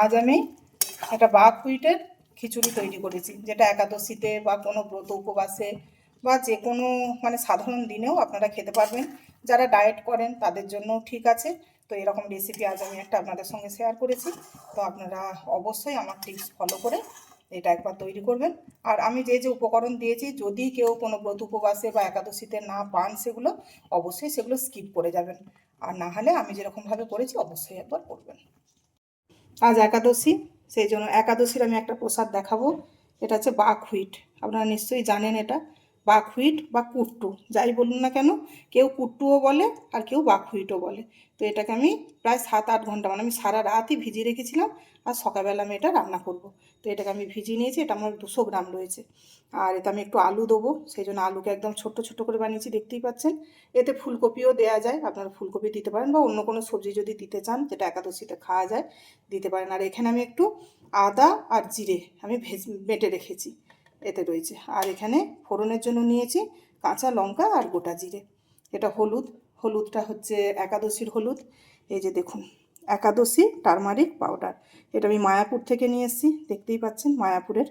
আজ আমি একটা বাকহুইটের খিচুড়ি তৈরি করেছি, যেটা একাদশীতে বা কোনো ব্রত উপবাসে বা যে কোনো মানে সাধারণ দিনেও আপনারা খেতে পারবেন। যারা ডায়েট করেন তাদের জন্য ঠিক আছে। তো এরকম রেসিপি আজ আমি একটা আপনাদের সঙ্গে শেয়ার করেছি। তো আপনারা অবশ্যই আমার টিপস ফলো করে এটা একবার তৈরি করবেন। আর আমি যে যে উপকরণ দিয়েছি, যদি কেউ কোনো ব্রত উপবাসে বা একাদশীতে না পান সেগুলো অবশ্যই সেগুলো স্কিপ করে যাবেন। আর না হলে আমি যেরকমভাবে করেছি অবশ্যই একবার করবেন। আজ একাদশী, সেই জন্য একাদশীর আমি একটা প্রসাদ দেখাবো। এটা হচ্ছে বাকহুইট। আপনারা নিশ্চয়ই জানেন এটা বাকহুইট বা কুট্টু, যাই বলুন না কেন, কেউ কুট্টুও বলে আর কেউ বাকহুইটও বলে। তো এটাকে আমি প্রায় 7-8 ঘন্টা, মানে আমি সারা রাতই ভিজিয়ে রেখেছিলাম, আর সকালবেলা আমি এটা রান্না করব। তো এটাকে আমি ভিজিয়ে নিয়েছি, এটা আমার 200 গ্রাম রয়েছে। আর এতে আমি একটু আলু দেবো, সেই জন্য আলুকে একদম ছোট্ট ছোট্ট করে বানিয়েছি, দেখতেই পাচ্ছেন। এতে ফুলকপিও দেওয়া যায়, আপনারা ফুলকপি দিতে পারেন বা অন্য কোনো সবজি যদি দিতে চান যেটা একাদশীতে খাওয়া যায় দিতে পারেন। আর এখানে আমি একটু আদা আর জিরে আমি বেটে রেখেছি, এতে রয়েছে। আর এখানে ফোড়নের জন্য নিয়েছি কাঁচা লঙ্কা আর গোটা জিরে। এটা হলুদ, হলুদটা হচ্ছে একাদশীর হলুদ, এই যে দেখুন, একাদশী টারমারিক পাউডার। এটা আমি মায়াপুর থেকে নিয়ে এসেছি, দেখতেই পাচ্ছেন মায়াপুরের।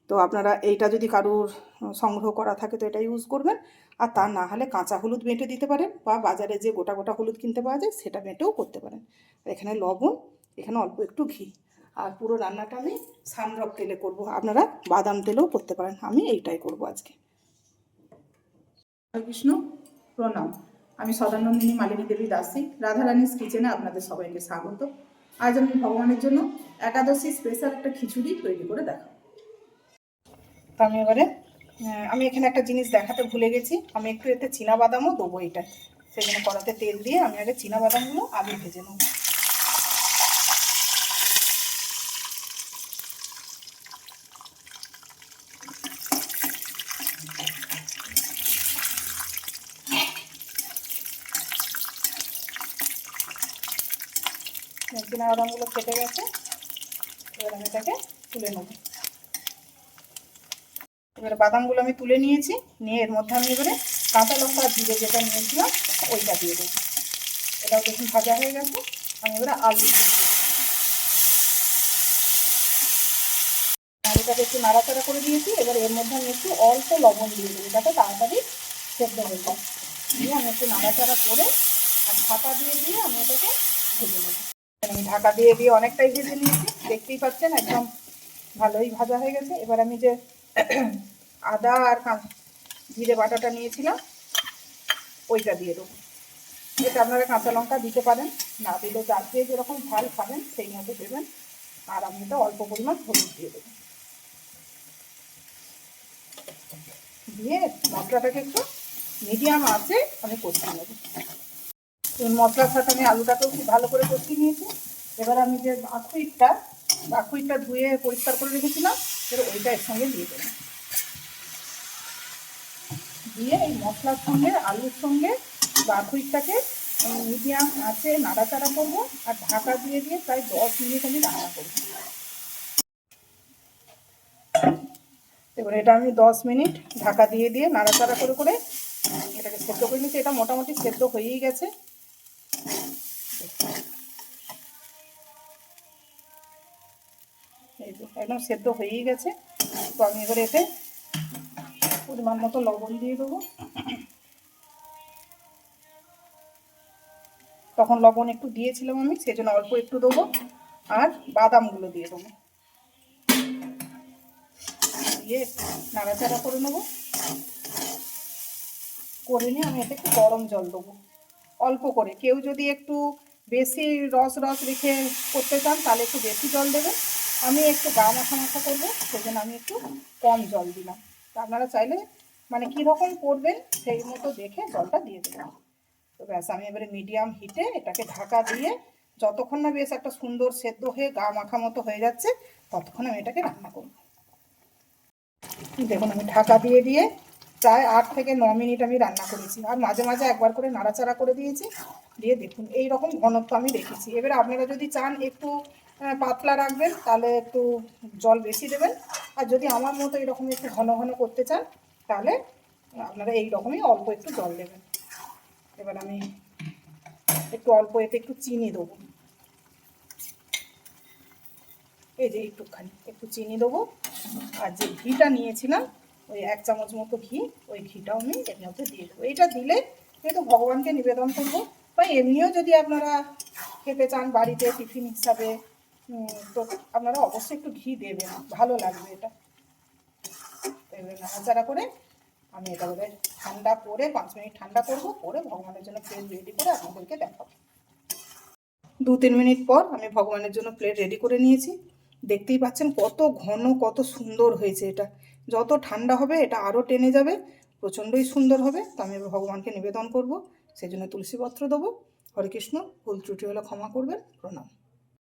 তো আপনারা এইটা যদি কারুর সংগ্রহ করা থাকে তো এটা ইউজ করবেন। আর তা না হলে কাঁচা হলুদ বেটে দিতে পারেন, বা বাজারে যে গোটা গোটা হলুদ কিনতে পাওয়া যায় সেটা বেটেও করতে পারেন। আর এখানে লবণ, এখানে অল্প একটু ঘি। আর পুরো রান্নাটা আমি সানড্রপ তেলে করব, আপনারা বাদাম তেলেও করতে পারেন, আমি এইটাই করব আজকে। হরে কৃষ্ণ, প্রণাম। আমি সদানন্দিনী মালিনী দেবী দাসী, রাধারানীর কিচেনে আপনাদের সবাইকে স্বাগত। আজ আমি ভগবানের জন্য একাদশী স্পেশাল একটা খিচুড়ি তৈরি করে দেখাবো। তো আমি এবারে আমি এখানে একটা জিনিস দেখাতে ভুলে গেছি, আমি একটু এতে চীনাবাদামও দেবো এটা। সেই জন্য কড়াতে তেল দিয়ে আমি আগে চীনাবাদামগুলো আগে ভেজে নেব। চীনাবাদামগুলো কেটে গেছে, এবার আমি এটাকে তুলে নেব। এবারে বাদামগুলো আমি তুলে নিয়েছি, নিয়ে এর মধ্যে আমি এবারে কাঁচা লঙ্কা আর জিরে যেটা নিয়েছিলাম ওইটা দিয়ে দেবো। এটাও দেখুন ভাজা হয়ে গেছে। আমি এবারে আলু দিয়ে দেবো, আলুটাকে একটু নাড়াচাড়া করে দিয়েছি। এবার এর মধ্যে আমি একটু অল্প লবণ দিয়ে দেবো যাতে তাড়াতাড়ি সেদ্ধ হয়ে যায়। দিয়ে আমি একটু নাড়াচাড়া করে আর ঢাকা দিয়ে দিয়ে আমি এটাকে ভেজে নেব। আমি ঢাকা দিয়ে দিয়ে অনেকটাই ভেজে নিয়েছি, দেখতেই পাচ্ছেন একদম ভালোই ভাজা হয়ে গেছে। এবার আমি যে আদা আর জিরে বাটাটা নিয়েছিলাম ওইটা দিয়ে দেবো। এটা আপনারা কাঁচা লঙ্কা দিতে পারেন, না দিলেও যার দিয়ে যেরকম ঝাল খাবেন সেই মতো দেবেন। আর আমি এটা অল্প পরিমাণ হলুদ দিয়ে দেবো, দিয়ে মশলাটাকে একটু মিডিয়াম আঁচে আমি কষিয়ে নেব। মশলার সাথে আমি আলুটাকেও খুব ভালো করে কষিয়ে নিয়েছি। এবার আমি যে বাকহুইটটা ধুয়ে পরিষ্কার করে রেখেছিলাম, এবার ওইটা এর সঙ্গে দিয়ে দেবো। দিয়ে এই মশলার সঙ্গে আলুর সঙ্গে বাকহুইটটাকে মিডিয়াম আঁচে নাড়াচাড়া করবো আর ঢাকা দিয়ে দিয়ে প্রায় 10 মিনিট আমি রান্না করবো। এবার এটা আমি 10 মিনিট ঢাকা দিয়ে দিয়ে নাড়াচাড়া করে করে এটাকে সেদ্ধ করে নিচ্ছি। এটা মোটামুটি সেদ্ধ হয়েই গেছে, এই যে একদম সেদ্ধ হয়েই গেছে। তো আমি এবার এতে পরিমাণ মতো লবণ দিয়ে দেবো। তখন লবণ একটু দিয়েছিলাম আমি, সেই জন্য অল্প একটু দেবো। আর বাদামগুলো দিয়ে দেবো, দিয়ে নাড়াচাড়া করে নেবো। করে নিয়ে আমি এতে একটু গরম জল দেবো অল্প করে। কেউ যদি একটু বেশি রস রেখে করতে চান তাহলে একটু বেশি জল দেবেন। আমি একটু গা মাখা মাখা করবো, সেই জন্য আমি একটু কম জল দিলাম। তা আপনারা চাইলে মানে কীরকম করবেন সেই মতো দেখে জলটা দিয়ে দেবেন। তো ব্যাস, আমি এবারে মিডিয়াম হিটে এটাকে ঢাকা দিয়ে যতক্ষণ না বেশ একটা সুন্দর সেদ্ধ হয়ে গা মাখা মতো হয়ে যাচ্ছে ততক্ষণ আমি এটাকে রান্না করব। দেখুন আমি ঢাকা দিয়ে দিয়ে প্রায় 8 থেকে 9 মিনিট আমি রান্না করেছি, আর মাঝে মাঝে একবার করে নাড়াচাড়া করে দিয়েছি। দিয়ে দেখুন এই রকম ঘনত্ব আমি রেখেছি। এবারে আপনারা যদি চান একটু পাতলা রাখবেন তাহলে একটু জল বেশি দেবেন, আর যদি আমার মতো এরকম একটু ঘন ঘন করতে চান তাহলে আপনারা এই রকমই অল্প একটু জল দেবেন। এবার আমি একটু অল্প এতে একটু চিনি দেবো, এই যে একটু চিনি দেবো, আর যে ঘিটা নিয়েছিলাম ওই 1 চামচ মতো ঘি, ওই ঘিটাও আমি এর মধ্যে দিয়ে দেবো। এটা দিলে যেহেতু ভগবানকে নিবেদন করবো, বা এমনিও যদি আপনারা খেতে চান বাড়িতে টিফিন হিসাবে, তো আপনারা অবশ্যই একটু ঘি দেবেন, ভালো লাগবে এটা। এবারে নাড়াচাড়া করে আমি এটা বলে ঠান্ডা করে 5 মিনিট ঠান্ডা করবো, করে ভগবানের জন্য প্লেট রেডি করে আপনাদেরকে দেখাবো। 2-3 মিনিট পর আমি ভগবানের জন্য প্লেট রেডি করে নিয়েছি। দেখতেই পাচ্ছেন কত ঘন, কত সুন্দর হয়েছে এটা। যত ঠান্ডা হবে এটা আরও টেনে যাবে, প্রচণ্ডই সুন্দর হবে। তো আমি ভগবানকে নিবেদন করব, সেই জন্য তুলসী পত্র দেবো। হরে কৃষ্ণ, ভুল ত্রুটি হলে ক্ষমা করবেন, প্রণাম।